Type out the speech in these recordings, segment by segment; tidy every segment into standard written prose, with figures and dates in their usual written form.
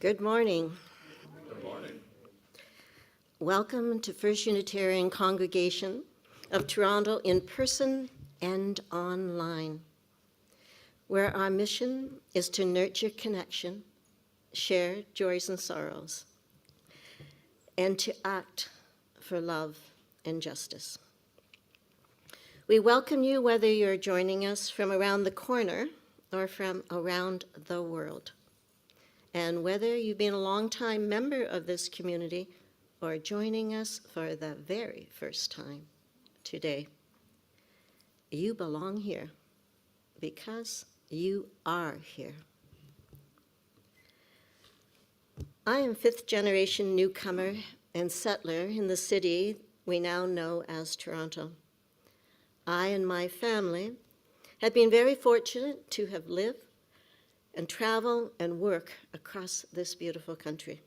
Good morning. Good morning. Welcome to First Unitarian Congregation of Toronto in person and online, where our mission is to nurture connection, share joys and sorrows, and to act for love and justice. We welcome you whether you're joining us from around the corner or from around the world, and whether you've been a long-time member of this community or joining us for the very first time today. You belong here because you are here. I am fifth-generation newcomer and settler in the city we now know as Toronto. I and my family have been very fortunate to have lived and travel and work across this beautiful country.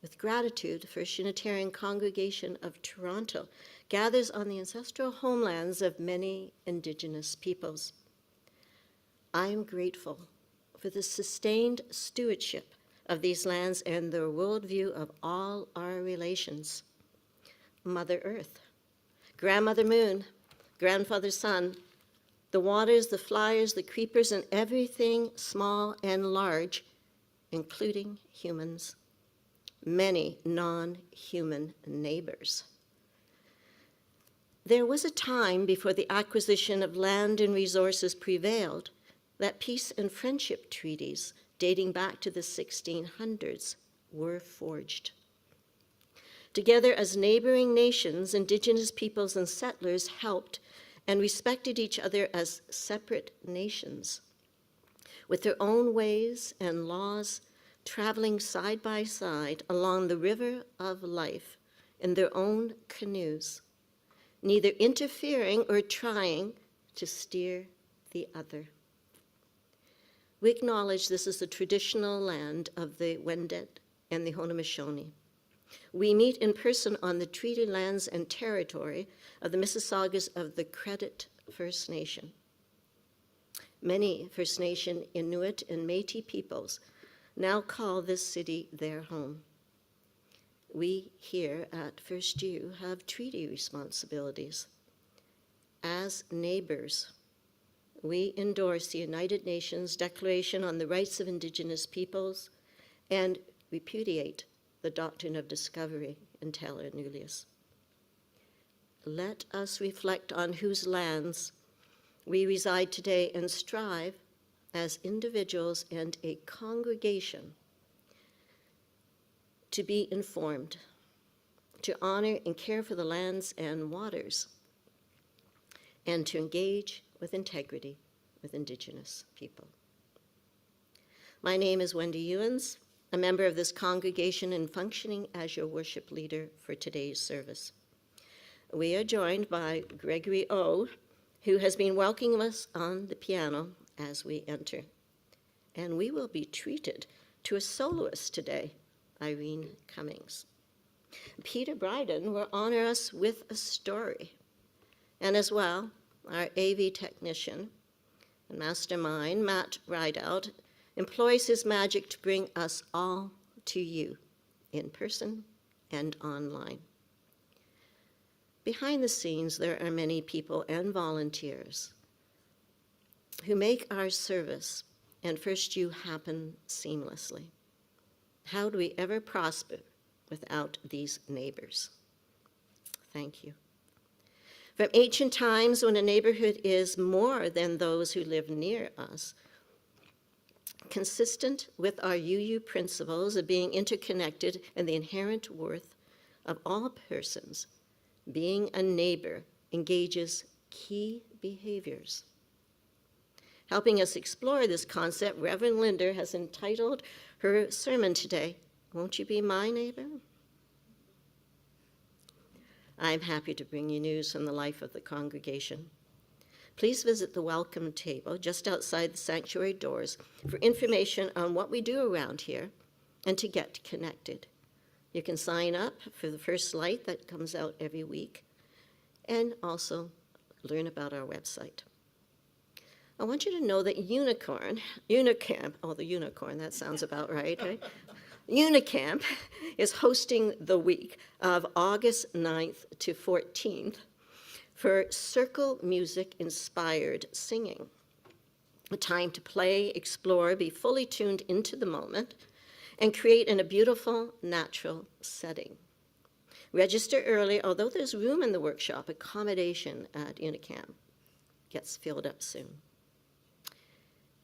With gratitude, the First Unitarian Congregation of Toronto gathers on the ancestral homelands of many Indigenous peoples. I am grateful for the sustained stewardship of these lands and the worldview of all our relations. Mother Earth, Grandmother Moon, Grandfather Sun, the waters, the flyers, the creepers, and everything small and large, including humans, many non-human neighbors. There was a time before the acquisition of land and resources prevailed that peace and friendship treaties dating back to the 1600s were forged. Together as neighboring nations, Indigenous peoples and settlers helped and respected each other as separate nations, with their own ways and laws traveling side by side along the river of life in their own canoes, neither interfering or trying to steer the other. We acknowledge this is the traditional land of the Wendat and the Haudenosaunee. We meet in person on the treaty lands and territory of the Mississaugas of the Credit First Nation. Many First Nation, Inuit, and Métis peoples now call this city their home. We here at First U have treaty responsibilities. As neighbors, we endorse the United Nations Declaration on the Rights of Indigenous Peoples and repudiate the doctrine of discovery in terra nullius. Let us reflect on whose lands we reside today and strive as individuals and a congregation to be informed, to honor and care for the lands and waters, and to engage with integrity with Indigenous people. My name is Wendy Ewens, a member of this congregation and functioning as your worship leader for today's service. We are joined by Gregory O., who has been welcoming us on the piano as we enter. And we will be treated to a soloist today, Irene Cummings. Peter Bryden will honor us with a story. And as well, our AV technician and mastermind, Matt Rideout, employs his magic to bring us all to you in person and online. Behind the scenes, there are many people and volunteers who make our service and First U happen seamlessly. How do we ever prosper without these neighbors? Thank you. From ancient times, when a neighborhood is more than those who live near us, consistent with our UU principles of being interconnected and the inherent worth of all persons, being a neighbor engages key behaviors. Helping us explore this concept, Reverend Linder has entitled her sermon today, "Won't You Be My Neighbor?" I'm happy to bring you news from the life of the congregation. Please visit the welcome table just outside the sanctuary doors for information on what we do around here and to get connected. You can sign up for the First Light that comes out every week and also learn about our website. I want you to know that the unicorn, that sounds about right, right? Unicamp is hosting the week of August 9th to 14th for circle music inspired singing. A time to play, explore, be fully tuned into the moment, and create in a beautiful, natural setting. Register early, although there's room in the workshop, accommodation at Unicamp gets filled up soon.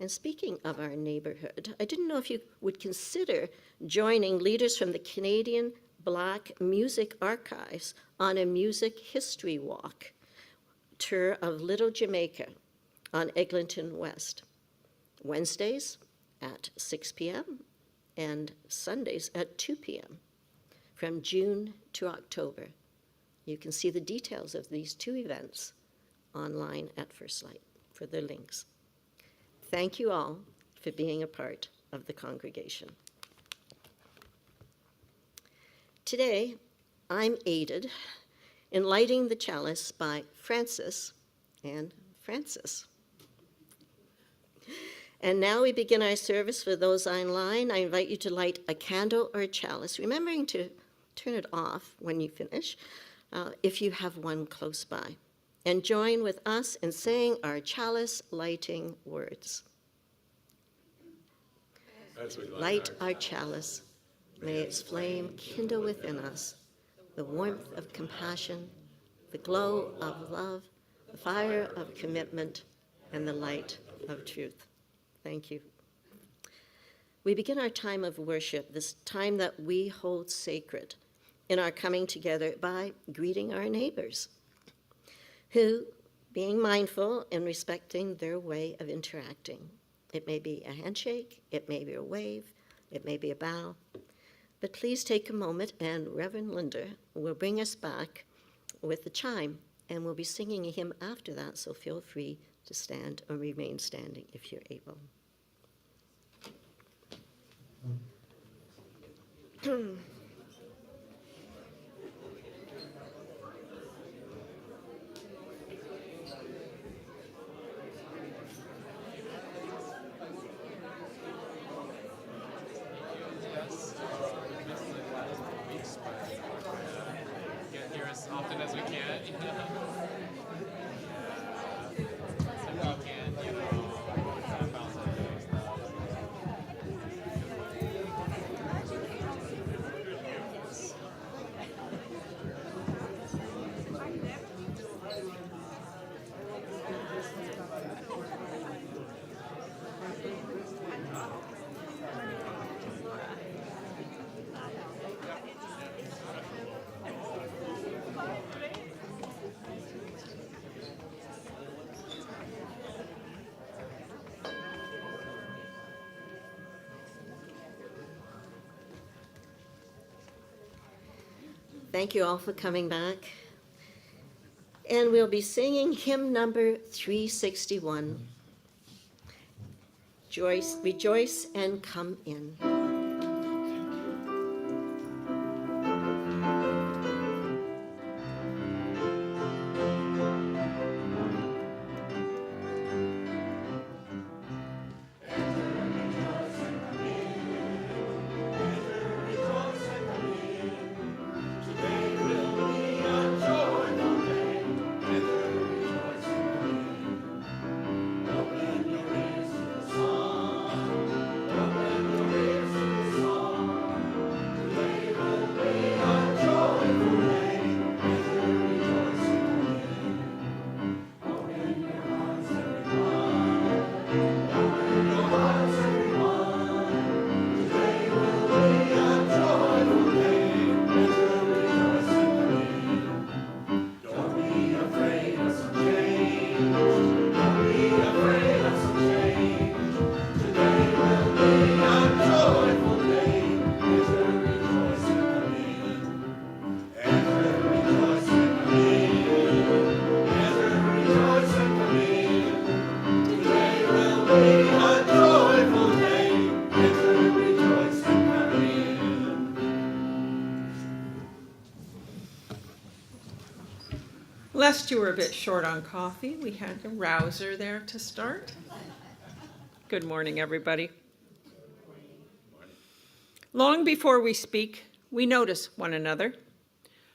And speaking of our neighborhood, I didn't know if you would consider joining leaders from the Canadian Black Music Archives on a music history walk tour of Little Jamaica on Eglinton West, Wednesdays at 6 p.m. and Sundays at 2 p.m. from June to October. You can see the details of these two events online at First Light for the links. Thank you all for being a part of the congregation. Today, I'm aided in lighting the chalice by Francis and Francis. And now we begin our service. For those online, I invite you to light a candle or a chalice, remembering to turn it off when you finish, if you have one close by. And join with us in saying our chalice lighting words. Light our chalice. May its flame kindle within us the warmth of compassion, the glow of love, the fire of commitment, and the light of truth. Thank you. We begin our time of worship, this time that we hold sacred in our coming together, by greeting our neighbors, who, being mindful and respecting their way of interacting, it may be a handshake, it may be a wave, it may be a bow, but please take a moment, and Reverend Linda will bring us back with the chime, and we'll be singing a hymn after that, so feel free to stand or remain standing if you're able. Thank you all for coming back. And we'll be singing hymn number 361, Rejoice and Come In. Open your ears Lest you were a bit short on coffee, we had a rouser there to start. Good morning, everybody. Long before we speak, we notice one another.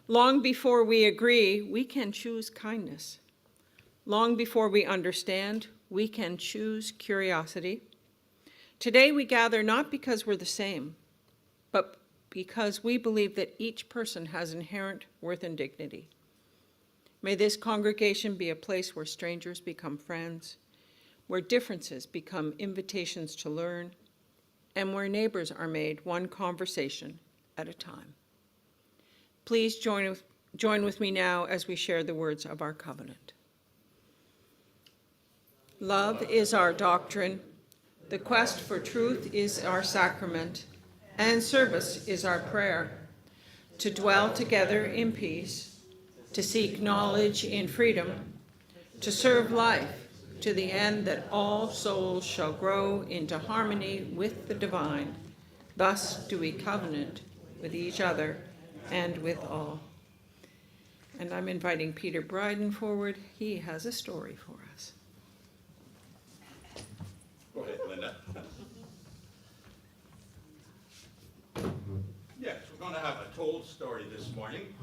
Long before we agree, we can choose kindness. Long before we understand, we can choose curiosity. Today we gather not because we're the same, but because we believe that each person has inherent worth and dignity. May this congregation be a place where strangers become friends, where differences become invitations to learn, and where neighbors are made one conversation at a time. Please join with me now as we share the words of our covenant. Love is our doctrine, the quest for truth is our sacrament, and service is our prayer. To dwell together in peace, to seek knowledge in freedom, to serve life to the end that all souls shall grow into harmony with the divine. Thus do we covenant with each other and with all. And I'm inviting Peter Bryden forward. He has a story for us. Go ahead, Linda. Yes, we're going to have a told story this morning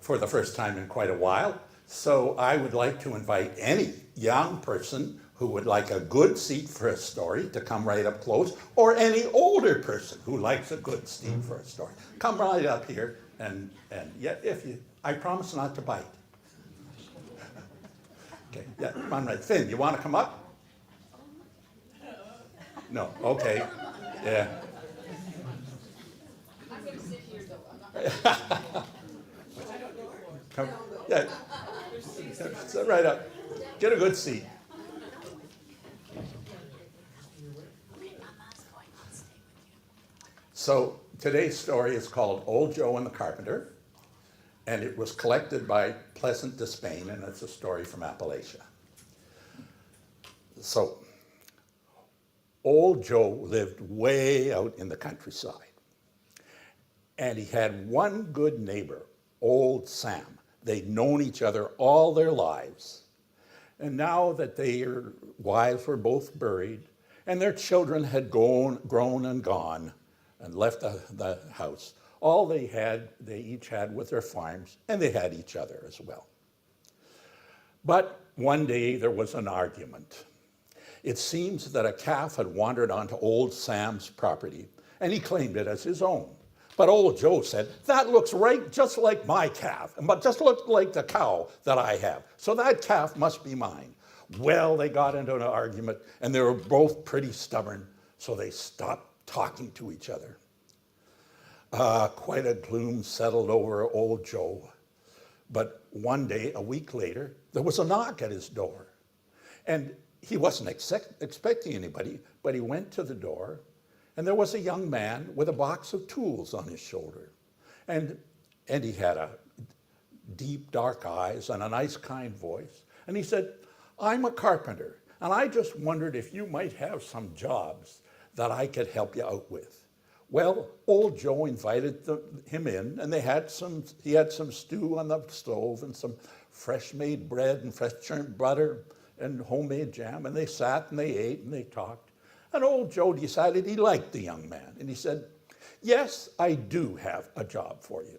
for the first time in quite a while. So I would like to invite any young person who would like a good seat for a story to come right up close, or any older person who likes a good seat for a story. Come right up here, and yeah, I promise not to bite. Okay, yeah, come on right. Finn, you want to come up? No, okay, yeah. I'm going to sit here though. I'm not. Come, yeah, sit right up. Get a good seat. So today's story is called Old Joe and the Carpenter, and it was collected by Pleasant Despain, and it's a story from Appalachia. So, Old Joe lived way out in the countryside, and he had one good neighbor, Old Sam. They'd known each other all their lives, and now that their wives were both buried, and their children had grown and gone, and left the house, all they each had with their farms, and they had each other as well. But one day there was an argument. It seems that a calf had wandered onto Old Sam's property, and he claimed it as his own. But Old Joe said, that looks right just like my calf, but just looks like the cow that I have. So that calf must be mine. Well, they got into an argument, and they were both pretty stubborn, so they stopped talking to each other. Quite a gloom settled over Old Joe. But one day, a week later, there was a knock at his door. And he wasn't expecting anybody, but he went to the door, and there was a young man with a box of tools on his shoulder. And he had a deep, dark eyes and a nice, kind voice. And he said, I'm a carpenter, and I just wondered if you might have some jobs that I could help you out with. Well, Old Joe invited him in, and he had some stew on the stove and some fresh-made bread and fresh churned butter and homemade jam, and they sat and they ate and they talked. And Old Joe decided he liked the young man, and he said, yes, I do have a job for you.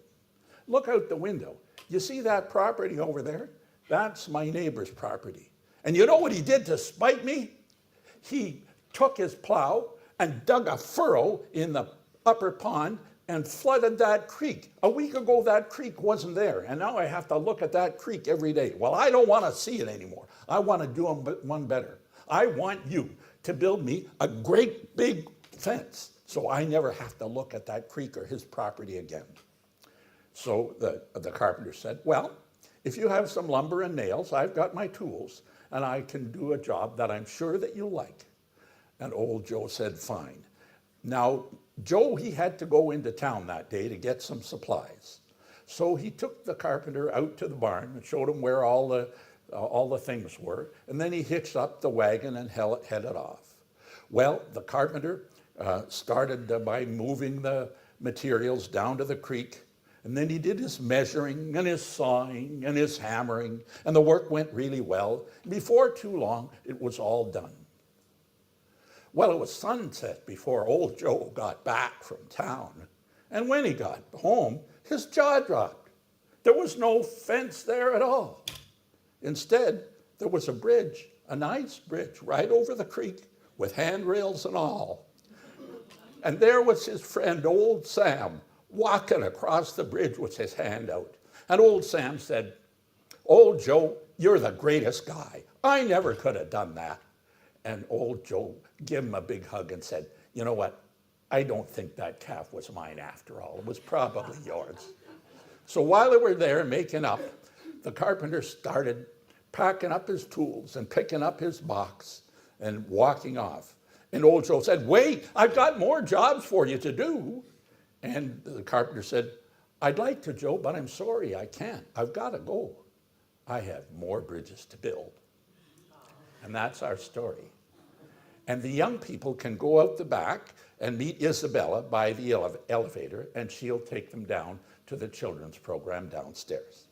Look out the window. You see that property over there? That's my neighbor's property. And you know what he did to spite me? He took his plow and dug a furrow in the upper pond and flooded that creek. A week ago, that creek wasn't there, and now I have to look at that creek every day. Well, I don't want to see it anymore. I want to do one better. I want you to build me a great big fence so I never have to look at that creek or his property again. So the carpenter said, well, if you have some lumber and nails, I've got my tools, and I can do a job that I'm sure that you'll like. And Old Joe said, fine. Now, Joe, he had to go into town that day to get some supplies. So he took the carpenter out to the barn and showed him where all the things were, and then he hitched up the wagon and headed off. Well, the carpenter started by moving the materials down to the creek, And then he did his measuring and his sawing and his hammering, and the work went really well. Before too long, it was all done. Well, it was sunset before old Joe got back from town. And when he got home, his jaw dropped. There was no fence there at all. Instead, there was a bridge, a nice bridge, right over the creek with handrails and all. And there was his friend, old Sam, walking across the bridge with his hand out. And old Sam said, "Old Joe, you're the greatest guy. I never could have done that." And old Joe gave him a big hug and said, "You know what? I don't think that calf was mine after all. It was probably yours." So while they were there making up, the carpenter started packing up his tools and picking up his box and walking off. And old Joe said, "Wait, I've got more jobs for you to do." And the carpenter said, "I'd like to, Joe, but I'm sorry, I can't. I've got to go. I have more bridges to build." And that's our story. And the young people can go out the back and meet Isabella by the elevator, and she'll take them down to the children's program downstairs.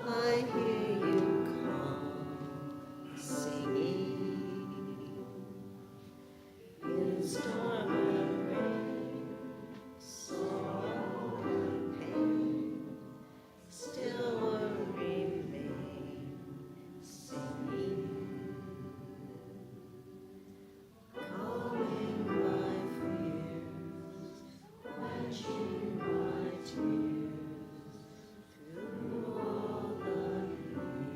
I hear you call, singing in storm and rain, sorrow and pain, still will remain singing, calming my fears, quenching my tears. Through all the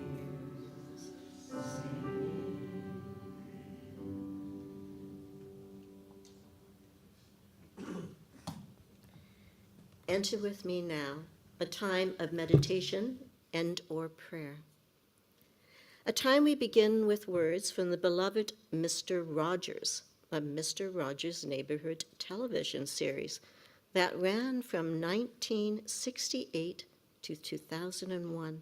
years, singing. Enter with me now a time of meditation and or prayer. A time we begin with words from the beloved Mr. Rogers, a Mr. Rogers Neighborhood television series that ran from 1968 to 2001,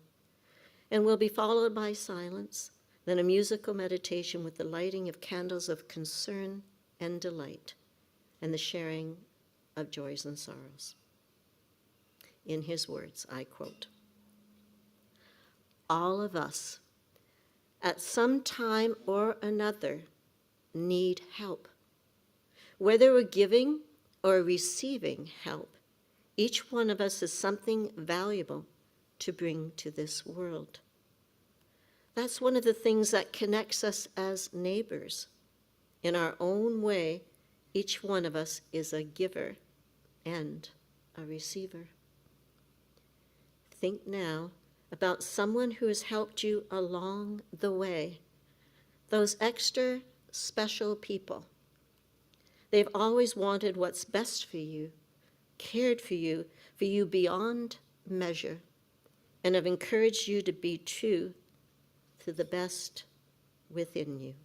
and will be followed by silence, then a musical meditation with the lighting of candles of concern and delight, and the sharing of joys and sorrows. In his words, I quote, "All of us, at some time or another, need help. Whether we're giving or receiving help, each one of us has something valuable to bring to this world. That's one of the things that connects us as neighbors. In our own way, each one of us is a giver and a receiver. Think now about someone who has helped you along the way, those extra special people. They've always wanted what's best for you, cared for you beyond measure, and have encouraged you to be true to the best within you."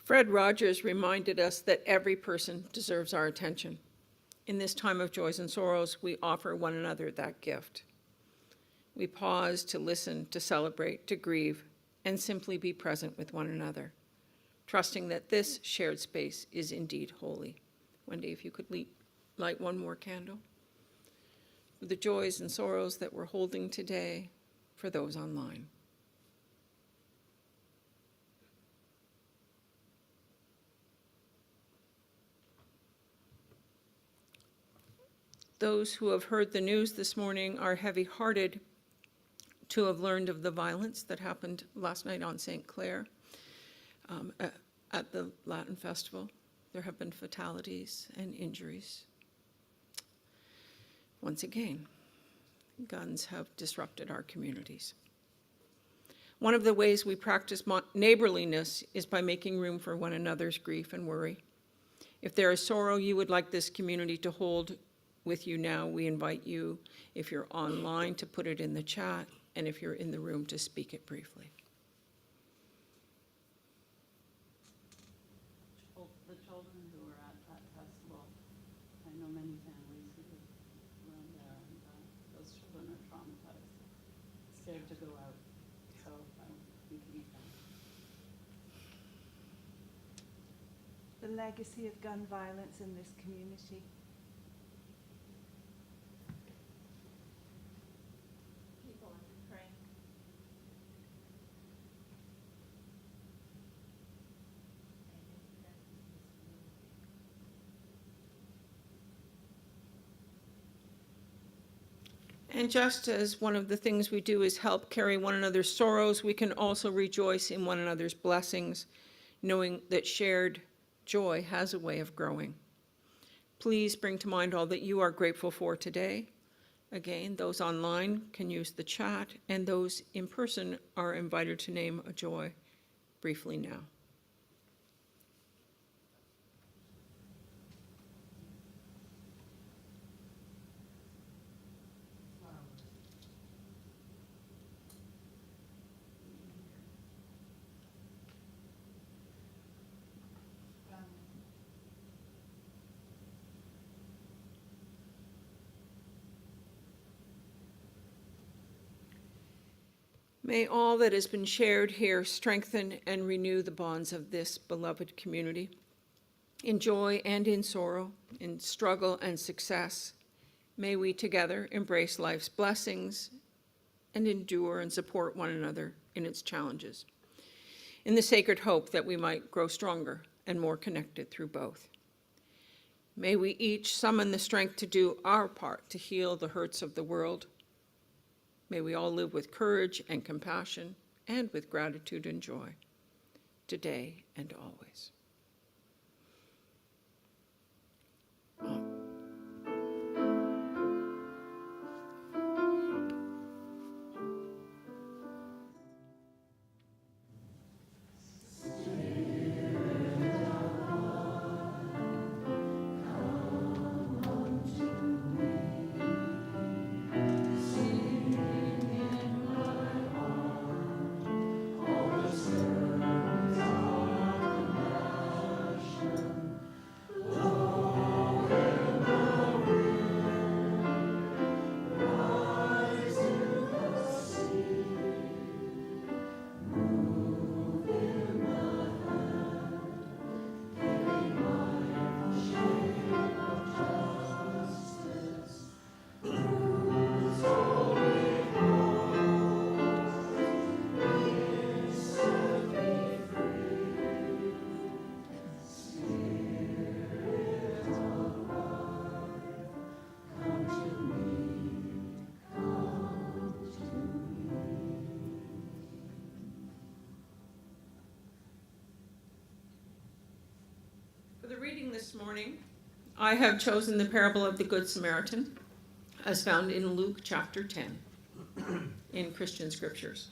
Fred Rogers reminded us that every person deserves our attention. In this time of joys and sorrows, we offer one another that gift. We pause to listen, to celebrate, to grieve, and simply be present with one another, trusting that this shared space is indeed holy. Wendy, if you could light one more candle for the joys and sorrows that we're holding today for those online. Those who have heard the news this morning are heavy-hearted to have learned of the violence that happened last night on St. Clair at the Latin Festival. There have been fatalities and injuries. Once again, guns have disrupted our communities. One of the ways we practice neighborliness is by making room for one another's grief and worry. If there is sorrow you would like this community to hold with you now, we invite you, if you're online, to put it in the chat, and if you're in the room, to speak it briefly. The children who were at that festival, I know many families who were there, and those children are traumatized, scared to go out, so I'm thinking of them. The legacy of gun violence in this community. People in Ukraine. And just as one of the things we do is help carry one another's sorrows, we can also rejoice in one another's blessings, knowing that shared joy has a way of growing. Please bring to mind all that you are grateful for today. Again, those online can use the chat, and those in person are invited to name a joy briefly now. May all that has been shared here strengthen and renew the bonds of this beloved community. In joy and in sorrow, in struggle and success, may we together embrace life's blessings and endure and support one another in its challenges, in the sacred hope that we might grow stronger and more connected through both. May we each summon the strength to do our part to heal the hurts of the world. May we all live with courage and compassion and with gratitude and joy, today and always. For the reading this morning, I have chosen the parable of the Good Samaritan, as found in Luke chapter 10 in Christian scriptures.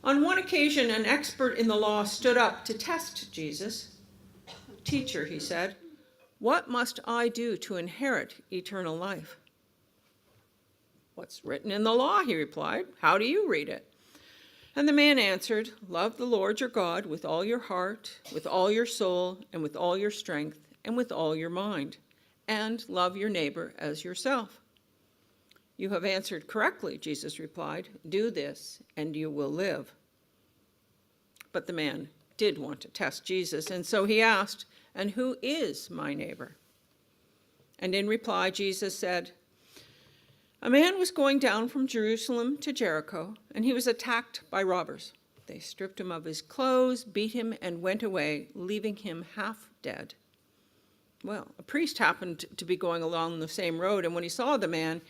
On one occasion, an expert in the law stood up to test Jesus. "Teacher," he said, "what must I do to inherit eternal life?" "What's written in the law?" he replied. "How do you read it?" And the man answered, love the Lord your God with all your heart, with all your soul, and with all your strength, and with all your mind, and love your neighbor as yourself. You have answered correctly, Jesus replied. Do this, and you will live. But the man did want to test Jesus, and so he asked, and who is my neighbor? And in reply, Jesus said, a man was going down from Jerusalem to Jericho, and he was attacked by robbers. They stripped him of his clothes, beat him, and went away, leaving him half dead. Well, a priest happened to be going along the same road, and when he saw the man,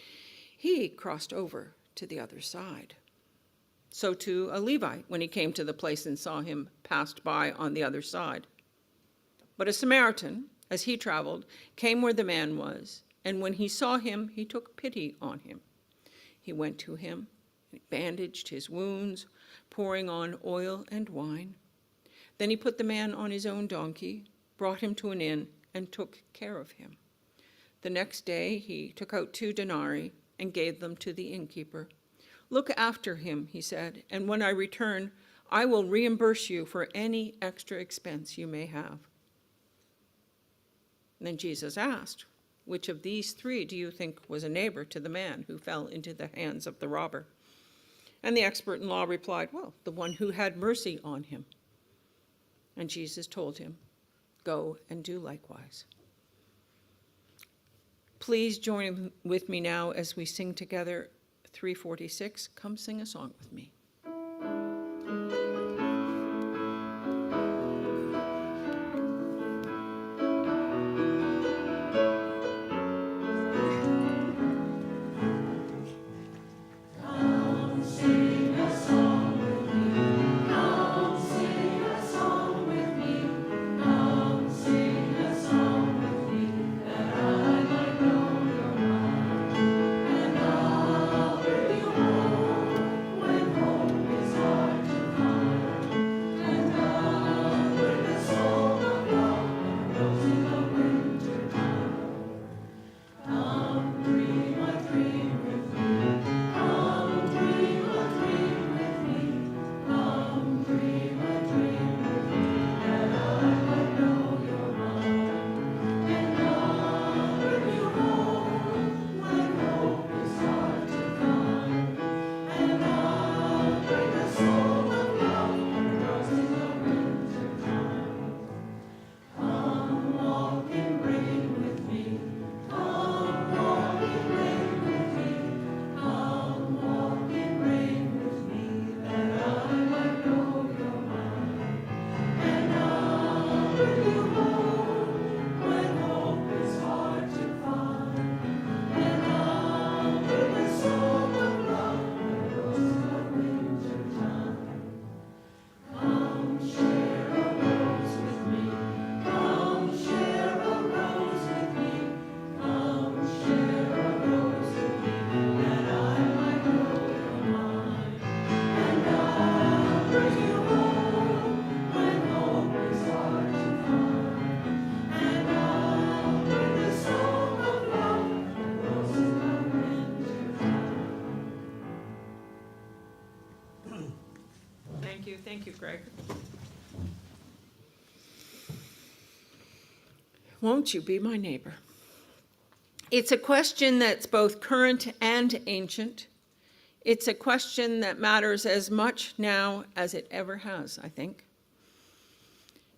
he crossed over to the other side. So too a Levite, when he came to the place and saw him, passed by on the other side. But a Samaritan, as he traveled, came where the man was, and when he saw him, he took pity on him. He went to him, bandaged his wounds, pouring on oil and wine. Then he put the man on his own donkey, brought him to an inn, and took care of him. The next day he took out 2 denarii and gave them to the innkeeper. Look after him, he said, and when I return, I will reimburse you for any extra expense you may have. And then Jesus asked, which of these 3 do you think was a neighbor to the man who fell into the hands of the robber? And the expert in law replied, well, the one who had mercy on him. And Jesus told him, go and do likewise. Please join with me now as we sing together 346. Come sing a song with me. Thank you, Greg. Won't you be my neighbor? It's a question that's both current and ancient. It's a question that matters as much now as it ever has, I think.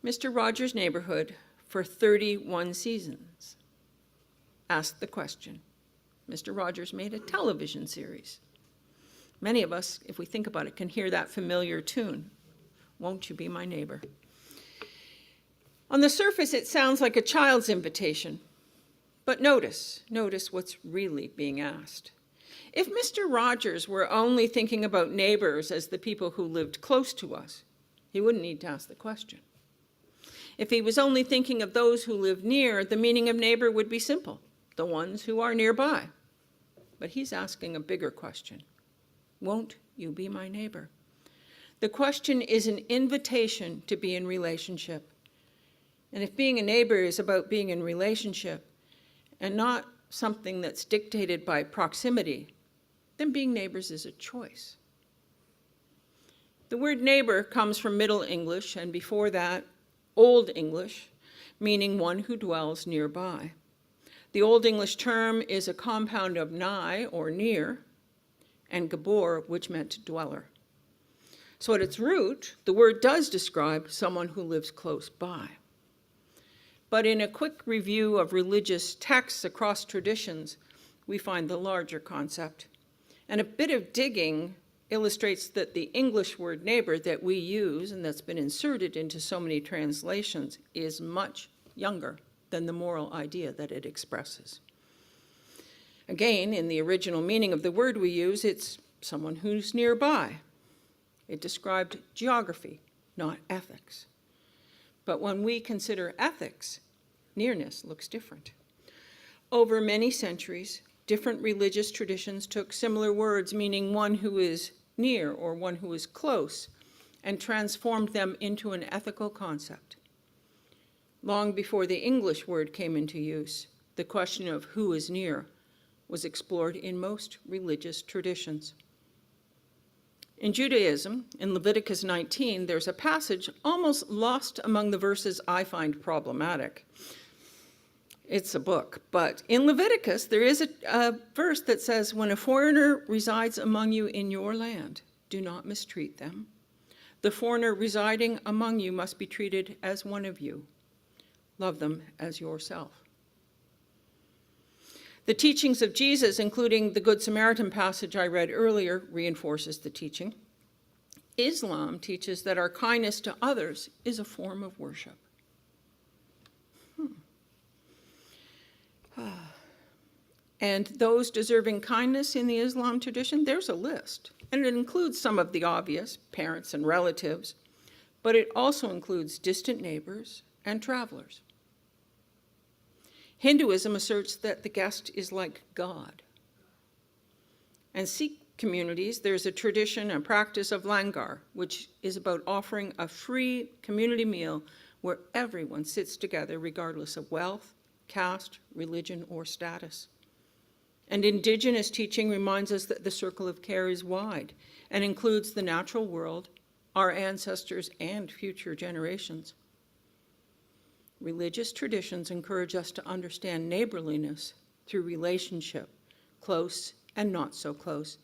Mr. Rogers' Neighborhood, for 31 seasons, asked the question. Mr. Rogers made a television series. Many of us, if we think about it, can hear that familiar tune. Won't you be my neighbor? On the surface, it sounds like a child's invitation. But notice what's really being asked. If Mr. Rogers were only thinking about neighbors as the people who lived close to us, he wouldn't need to ask the question. If he was only thinking of those who live near, the meaning of neighbor would be simple, the ones who are nearby. But he's asking a bigger question. Won't you be my neighbor? The question is an invitation to be in relationship. And if being a neighbor is about being in relationship and not something that's dictated by proximity, then being neighbors is a choice. The word neighbor comes from Middle English, and before that, Old English, meaning one who dwells nearby. The Old English term is a compound of nigh, or near, and gabor, which meant dweller. So at its root, the word does describe someone who lives close by. But in a quick review of religious texts across traditions, we find the larger concept. And a bit of digging illustrates that the English word neighbor that we use and that's been inserted into so many translations is much younger than the moral idea that it expresses. Again, in the original meaning of the word we use, it's someone who's nearby. It described geography, not ethics. But when we consider ethics, nearness looks different. Over many centuries, different religious traditions took similar words, meaning one who is near or one who is close, and transformed them into an ethical concept. Long before the English word came into use, the question of who is near was explored in most religious traditions. In Judaism, in Leviticus 19, there's a passage almost lost among the verses I find problematic. It's a book, but in Leviticus, there is a verse that says, when a foreigner resides among you in your land, do not mistreat them. The foreigner residing among you must be treated as one of you. Love them as yourself. The teachings of Jesus, including the Good Samaritan passage I read earlier, reinforces the teaching. Islam teaches that our kindness to others is a form of worship. And those deserving kindness in the Islam tradition, there's a list. And it includes some of the obvious, parents and relatives, but it also includes distant neighbors and travelers. Hinduism asserts that the guest is like God. And Sikh communities, there's a tradition and practice of langar, which is about offering a free community meal where everyone sits together regardless of wealth, caste, religion, or status. And indigenous teaching reminds us that the circle of care is wide and includes the natural world, our ancestors, and future generations. Religious traditions encourage us to understand neighborliness through relationship, close and not so close.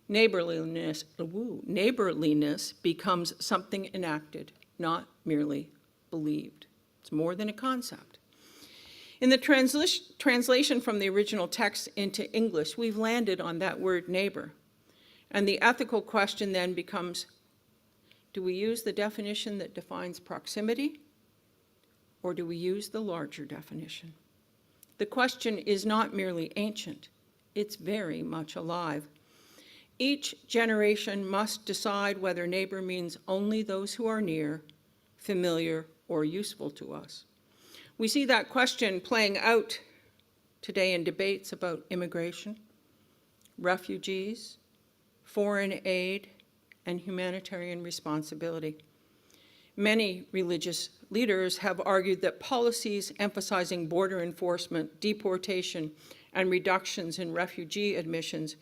Neighborliness becomes something enacted, not merely believed. It's more than a concept. In the translation from the original text into English, we've landed on that word neighbor. And the ethical question then becomes, do we use the definition that defines proximity, or do we use the larger definition? The question is not merely ancient, it's very much alive. Each generation must decide whether neighbor means only those who are near, familiar, or useful to us. We see that question playing out today in debates about immigration, refugees, foreign aid, and humanitarian responsibility. Many religious leaders have argued that policies emphasizing border enforcement, deportation, and reductions in refugee admissions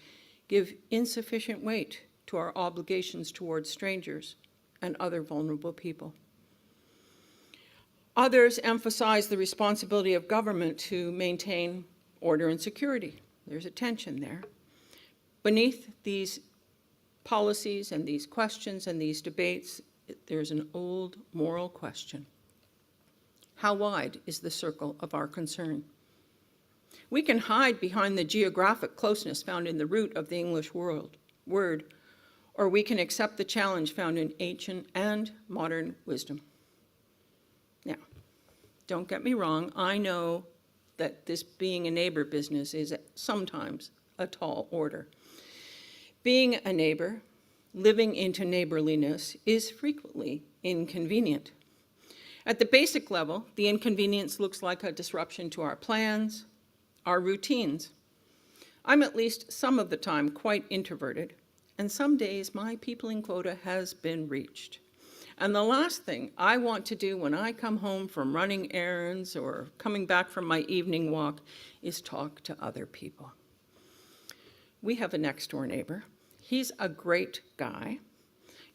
give insufficient weight to our obligations towards strangers and other vulnerable people. Others emphasize the responsibility of government to maintain order and security. There's a tension there. Beneath these policies and these questions and these debates, there's an old moral question. How wide is the circle of our concern? We can hide behind the geographic closeness found in the root of the English word, or we can accept the challenge found in ancient and modern wisdom. Now, don't get me wrong, I know that this being a neighbor business is sometimes a tall order. Being a neighbor, living into neighborliness, is frequently inconvenient. At the basic level, the inconvenience looks like a disruption to our plans, our routines. I'm at least some of the time quite introverted, and some days my peopling quota has been reached. And the last thing I want to do when I come home from running errands or coming back from my evening walk is talk to other people. We have a next door neighbor. He's a great guy.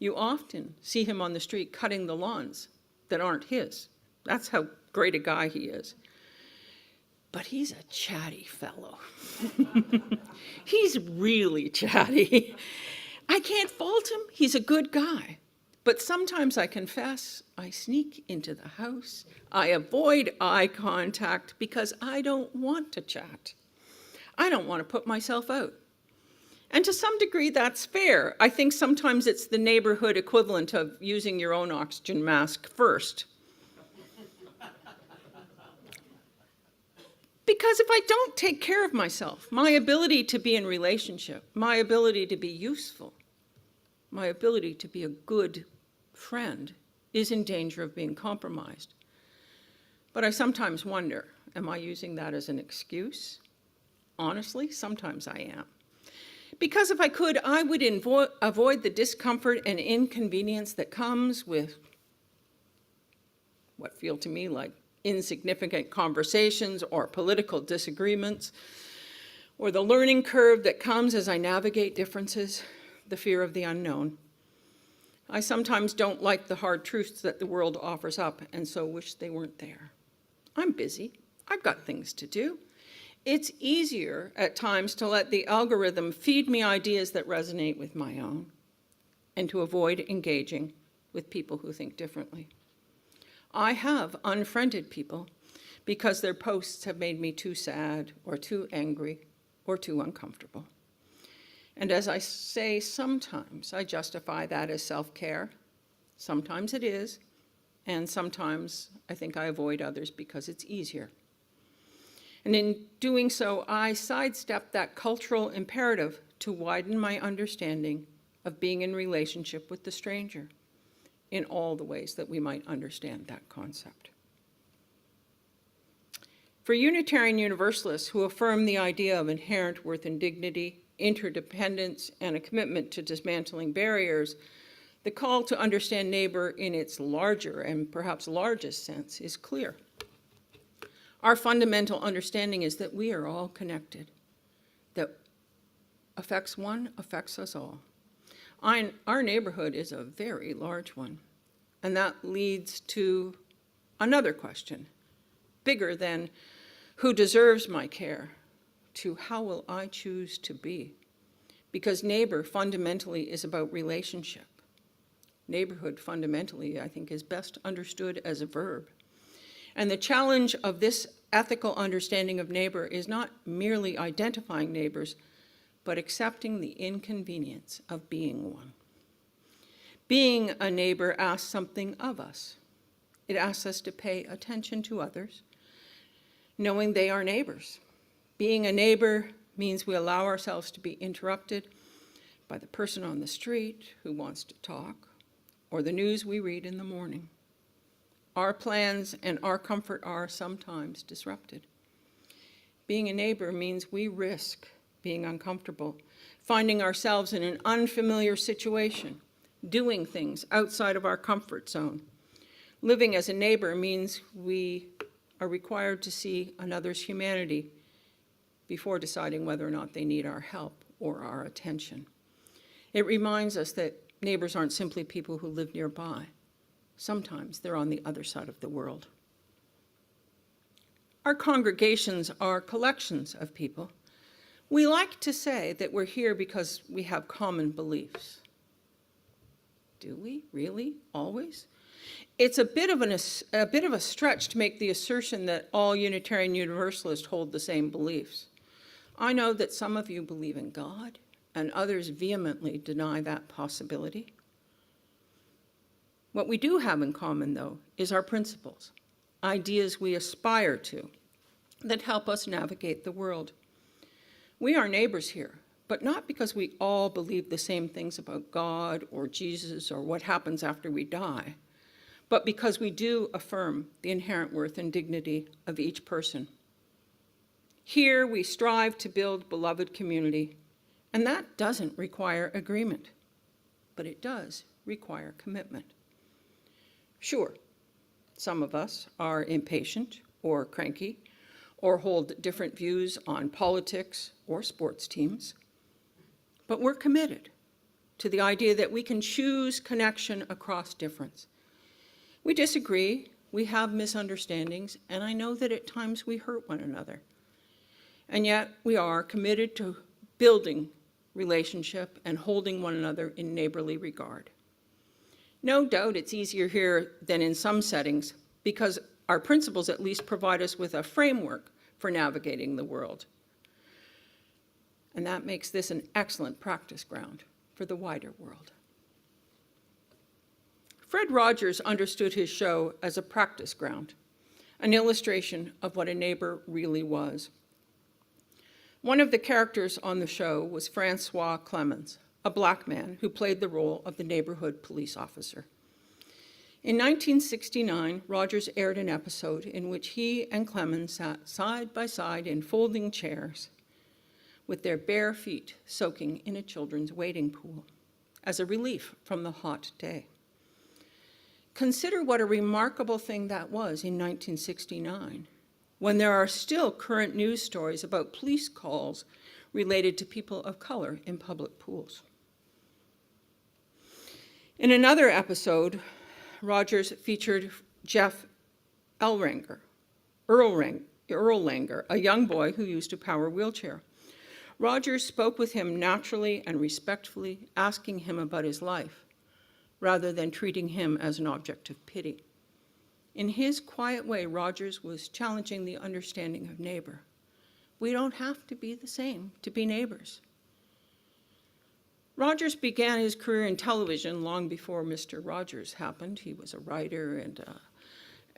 You often see him on the street cutting the lawns that aren't his. That's how great a guy he is. But he's a chatty fellow. He's really chatty. I can't fault him. He's a good guy. But sometimes I confess I sneak into the house. I avoid eye contact because I don't want to chat. I don't want to put myself out. And to some degree, that's fair. I think sometimes it's the neighborhood equivalent of using your own oxygen mask first. Because if I don't take care of myself, my ability to be in relationship, my ability to be useful, my ability to be a good friend is in danger of being compromised. But I sometimes wonder, am I using that as an excuse? Honestly, sometimes I am. Because if I could, I would avoid the discomfort and inconvenience that comes with what feel to me like insignificant conversations or political disagreements, or the learning curve that comes as I navigate differences, the fear of the unknown. I sometimes don't like the hard truths that the world offers up, and so wish they weren't there. I'm busy. I've got things to do. It's easier at times to let the algorithm feed me ideas that resonate with my own, and to avoid engaging with people who think differently. I have unfriended people because their posts have made me too sad or too angry or too uncomfortable. And as I say, sometimes I justify that as self-care. Sometimes it is, and sometimes I think I avoid others because it's easier. And in doing so, I sidestep that cultural imperative to widen my understanding of being in relationship with the stranger in all the ways that we might understand that concept. For Unitarian Universalists who affirm the idea of inherent worth and dignity, interdependence, and a commitment to dismantling barriers, the call to understand neighbor in its larger and perhaps largest sense is clear. Our fundamental understanding is that we are all connected, that affects one affects us all. Our neighborhood is a very large one, and that leads to another question, bigger than who deserves my care, to how will I choose to be? Because neighbor fundamentally is about relationship. Neighborhood fundamentally, I think, is best understood as a verb. And the challenge of this ethical understanding of neighbor is not merely identifying neighbors, but accepting the inconvenience of being one. Being a neighbor asks something of us. It asks us to pay attention to others, knowing they are neighbors. Being a neighbor means we allow ourselves to be interrupted by the person on the street who wants to talk, or the news we read in the morning. Our plans and our comfort are sometimes disrupted. Being a neighbor means we risk being uncomfortable, finding ourselves in an unfamiliar situation, doing things outside of our comfort zone. Living as a neighbor means we are required to see another's humanity before deciding whether or not they need our help or our attention. It reminds us that neighbors aren't simply people who live nearby. Sometimes they're on the other side of the world. Our congregations are collections of people. We like to say that we're here because we have common beliefs. Do we really always? It's a bit of a stretch to make the assertion that all Unitarian Universalists hold the same beliefs. I know that some of you believe in God, and others vehemently deny that possibility. What we do have in common, though, is our principles, ideas we aspire to, that help us navigate the world. We are neighbors here, but not because we all believe the same things about God or Jesus or what happens after we die, but because we do affirm the inherent worth and dignity of each person. Here we strive to build beloved community, and that doesn't require agreement, but it does require commitment. Sure, some of us are impatient or cranky or hold different views on politics or sports teams, but we're committed to the idea that we can choose connection across difference. We disagree, we have misunderstandings, and I know that at times we hurt one another. And yet we are committed to building relationship and holding one another in neighborly regard. No doubt it's easier here than in some settings because our principles at least provide us with a framework for navigating the world. And that makes this an excellent practice ground for the wider world. Fred Rogers understood his show as a practice ground, an illustration of what a neighbor really was. One of the characters on the show was Francois Clemens, a black man who played the role of the neighborhood police officer. In 1969, Rogers aired an episode in which he and Clemens sat side by side in folding chairs with their bare feet soaking in a children's wading pool as a relief from the hot day. Consider what a remarkable thing that was in 1969, when there are still current news stories about police calls related to people of color in public pools. In another episode, Rogers featured Jeff Erlanger, a young boy who used a power wheelchair. Rogers spoke with him naturally and respectfully, asking him about his life, rather than treating him as an object of pity. In his quiet way, Rogers was challenging the understanding of neighbor. We don't have to be the same to be neighbors. Rogers began his career in television long before Mr. Rogers happened. He was a writer and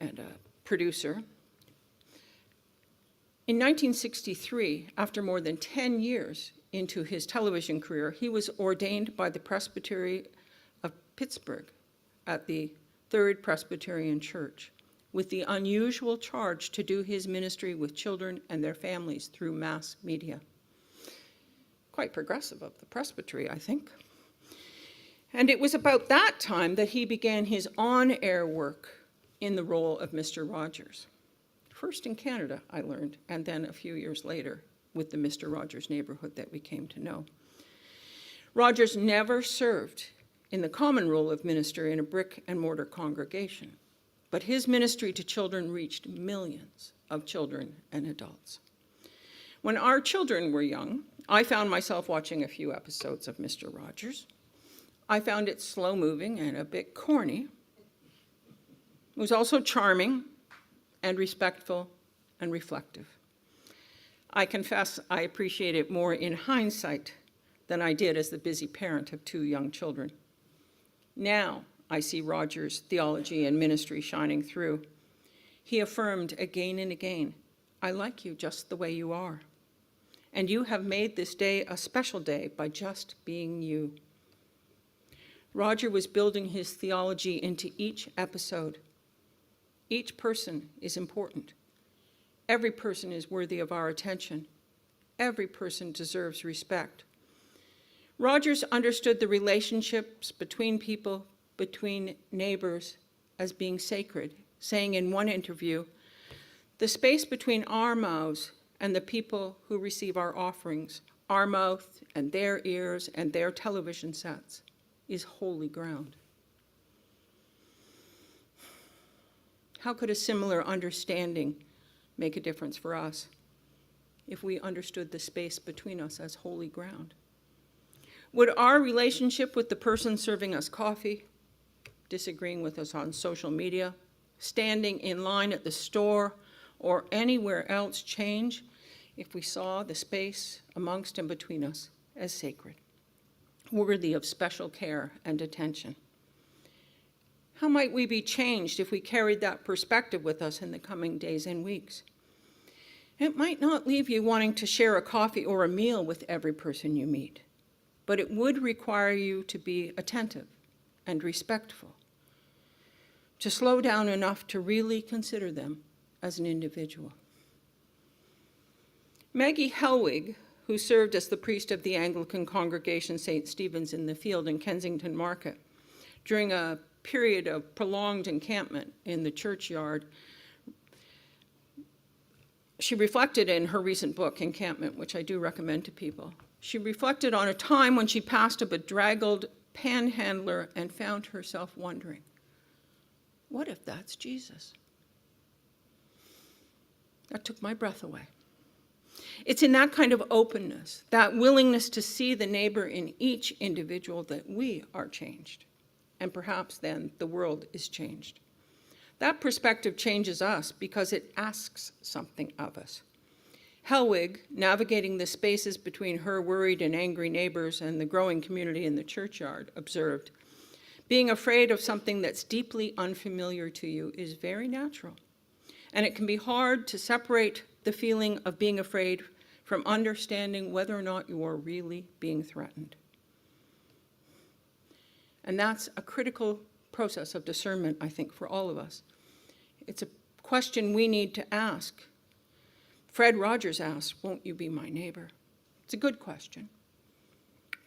a producer. In 1963, after more than 10 years into his television career, he was ordained by the Presbytery of Pittsburgh at the Third Presbyterian Church with the unusual charge to do his ministry with children and their families through mass media. Quite progressive of the presbytery, I think. And it was about that time that he began his on-air work in the role of Mr. Rogers. First in Canada, I learned, and then a few years later with the Mr. Rogers neighborhood that we came to know. Rogers never served in the common role of minister in a brick and mortar congregation, but his ministry to children reached millions of children and adults. When our children were young, I found myself watching a few episodes of Mr. Rogers. I found it slow-moving and a bit corny. It was also charming and respectful and reflective. I confess I appreciate it more in hindsight than I did as the busy parent of 2 young children. Now I see Rogers' theology and ministry shining through. He affirmed again and again, I like you just the way you are. And you have made this day a special day by just being you. Roger was building his theology into each episode. Each person is important. Every person is worthy of our attention. Every person deserves respect. Rogers understood the relationships between people, between neighbors, as being sacred, saying in one interview, the space between our mouths and the people who receive our offerings, our mouth and their ears and their television sets, is holy ground. How could a similar understanding make a difference for us if we understood the space between us as holy ground? Would our relationship with the person serving us coffee, disagreeing with us on social media, standing in line at the store, or anywhere else change if we saw the space amongst and between us as sacred, worthy of special care and attention? How might we be changed if we carried that perspective with us in the coming days and weeks? It might not leave you wanting to share a coffee or a meal with every person you meet, but it would require you to be attentive and respectful, to slow down enough to really consider them as an individual. Maggie Helwig, who served as the priest of the Anglican congregation St. Stephen's in the Field in Kensington Market during a period of prolonged encampment in the churchyard, she reflected in her recent book, Encampment, which I do recommend to people. She reflected on a time when she passed a bedraggled panhandler and found herself wondering, what if that's Jesus? That took my breath away. It's in that kind of openness, that willingness to see the neighbor in each individual, that we are changed. And perhaps then the world is changed. That perspective changes us because it asks something of us. Helwig, navigating the spaces between her worried and angry neighbors and the growing community in the churchyard, observed, being afraid of something that's deeply unfamiliar to you is very natural. And it can be hard to separate the feeling of being afraid from understanding whether or not you are really being threatened. And that's a critical process of discernment, I think, for all of us. It's a question we need to ask. Fred Rogers asked, won't you be my neighbor? It's a good question.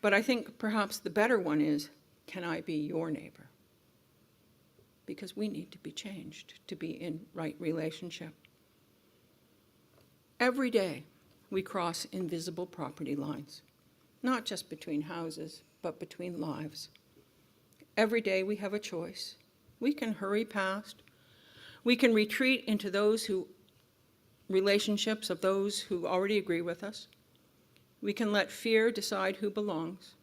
But I think perhaps the better one is, can I be your neighbor? Because we need to be changed to be in right relationship. Every day we cross invisible property lines, not just between houses, but between lives. Every day we have a choice. We can hurry past. We can retreat into relationships of those who already agree with us. We can let fear decide who belongs,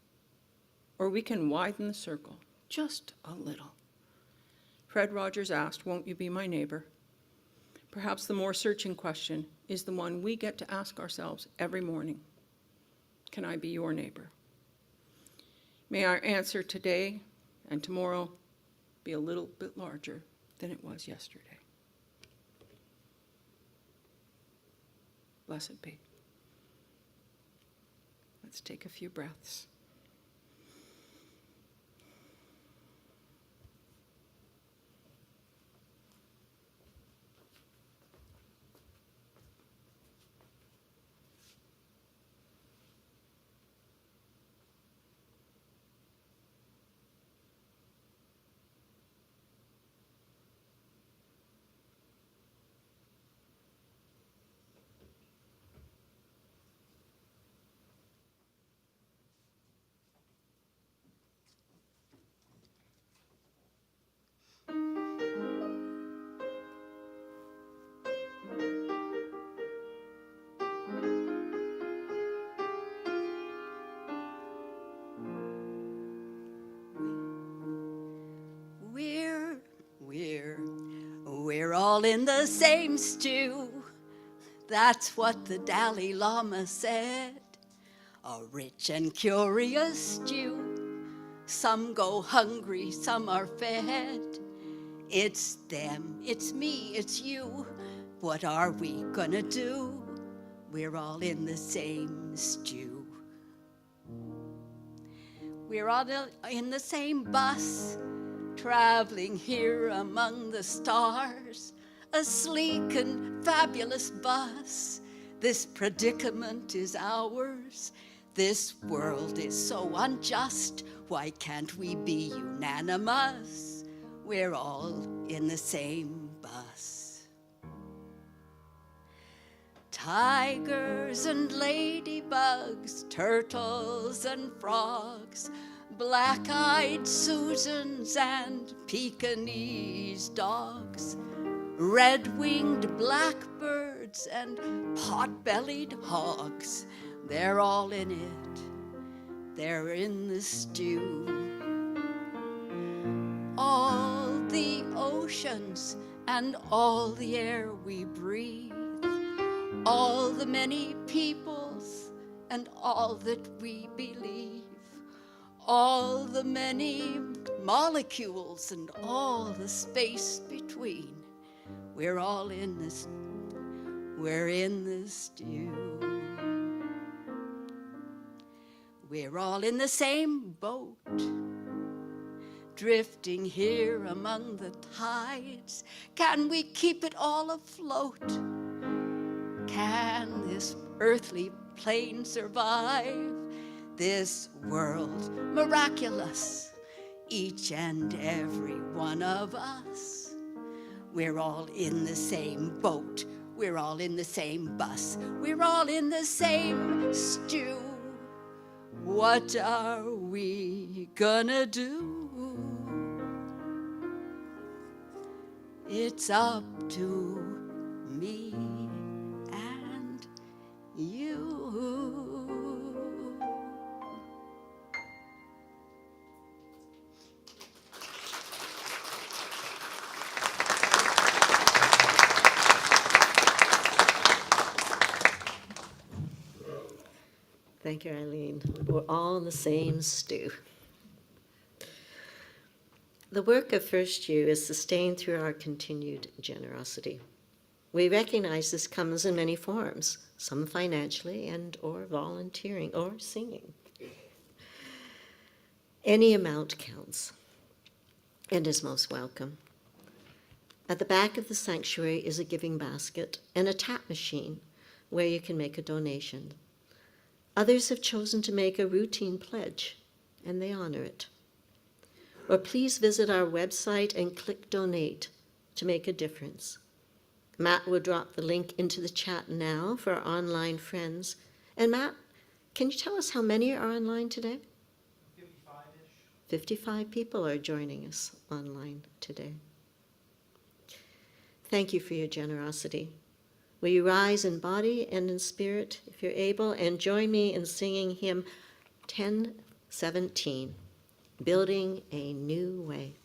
or we can widen the circle just a little. Fred Rogers asked, won't you be my neighbor? Perhaps the more searching question is the one we get to ask ourselves every morning. Can I be your neighbor? May our answer today and tomorrow be a little bit larger than it was yesterday. Blessed be. Let's take a few breaths. We're all in the same stew. That's what the Dalai Lama said. A rich and curious stew. Some go hungry, some are fed. It's them, it's me, it's you. What are we gonna do? We're all in the same stew. We're all in the same bus, traveling here among the stars. A sleek and fabulous bus. This predicament is ours. This world is so unjust. Why can't we be unanimous? We're all in the same bus. Tigers and ladybugs, turtles and frogs, black-eyed Susans and Pekingese dogs, red-winged blackbirds and pot-bellied hogs. They're all in it. They're in the stew. All the oceans and all the air we breathe, all the many peoples and all that we believe, all the many molecules and all the space between. We're all in this, we're in the stew. We're all in the same boat, drifting here among the tides. Can we keep it all afloat? Can this earthly plane survive this world miraculous? Each and every one of us. We're all in the same boat. We're all in the same bus. We're all in the same stew. What are we gonna do? It's up to me and you. Thank you, Eileen. We're all in the same stew. The work of First U is sustained through our continued generosity. We recognize this comes in many forms, some financially and or volunteering or singing. Any amount counts and is most welcome. At the back of the sanctuary is a giving basket and a tap machine where you can make a donation. Others have chosen to make a routine pledge, and they honor it. Or please visit our website and click donate to make a difference. Matt will drop the link into the chat now for our online friends. And Matt, can you tell us how many are online today? 55-ish. 55 people are joining us online today. Thank you for your generosity. Will you rise in body and in spirit, if you're able, and join me in singing hymn 1017, Building a New Way.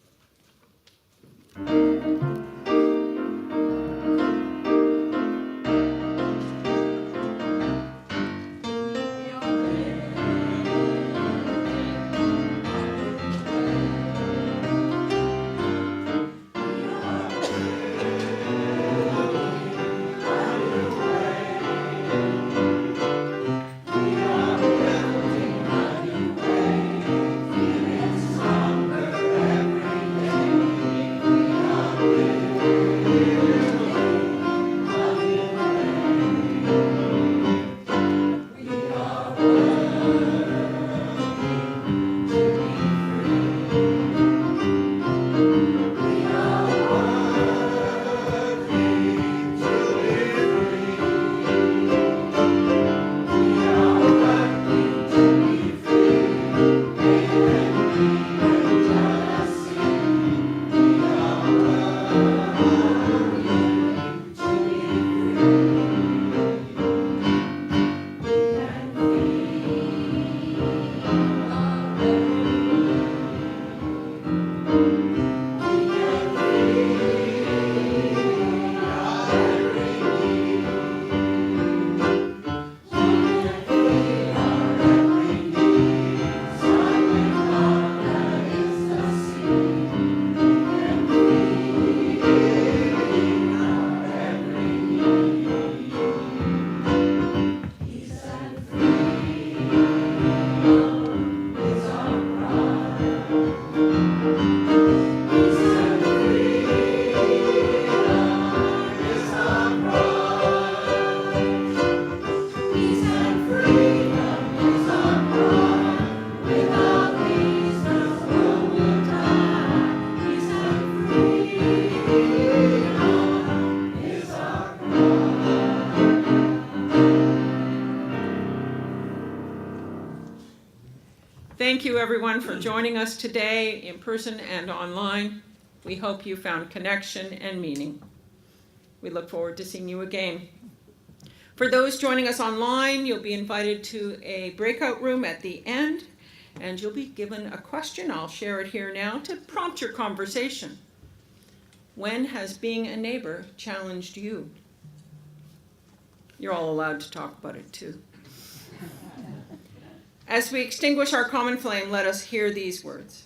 Thank you, everyone, for joining us today in person and online. We hope you found connection and meaning. We look forward to seeing you again. For those joining us online, you'll be invited to a breakout room at the end, and you'll be given a question. I'll share it here now to prompt your conversation. When has being a neighbor challenged you? You're all allowed to talk about it too. As we extinguish our common flame, let us hear these words.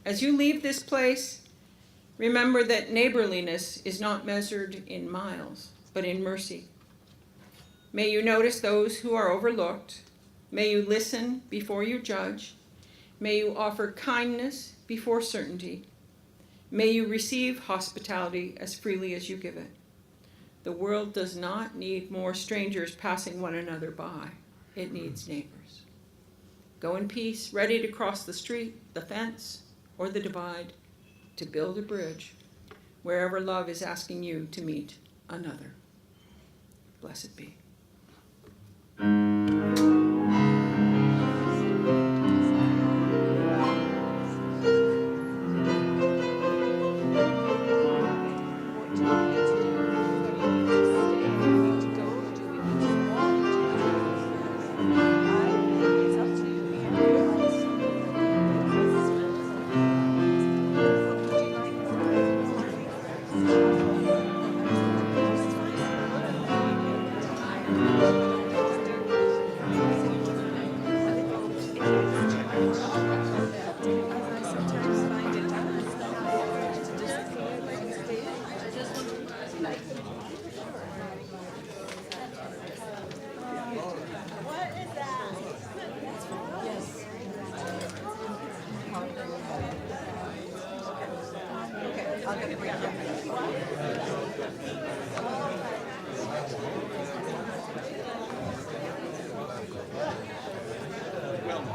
As you leave this place, remember that neighborliness is not measured in miles, but in mercy. May you notice those who are overlooked. May you listen before you judge. May you offer kindness before certainty. May you receive hospitality as freely as you give it. The world does not need more strangers passing one another by. It needs neighbors. Go in peace, ready to cross the street, the fence, or the divide, to build a bridge wherever love is asking you to meet another. Blessed be.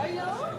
Are you?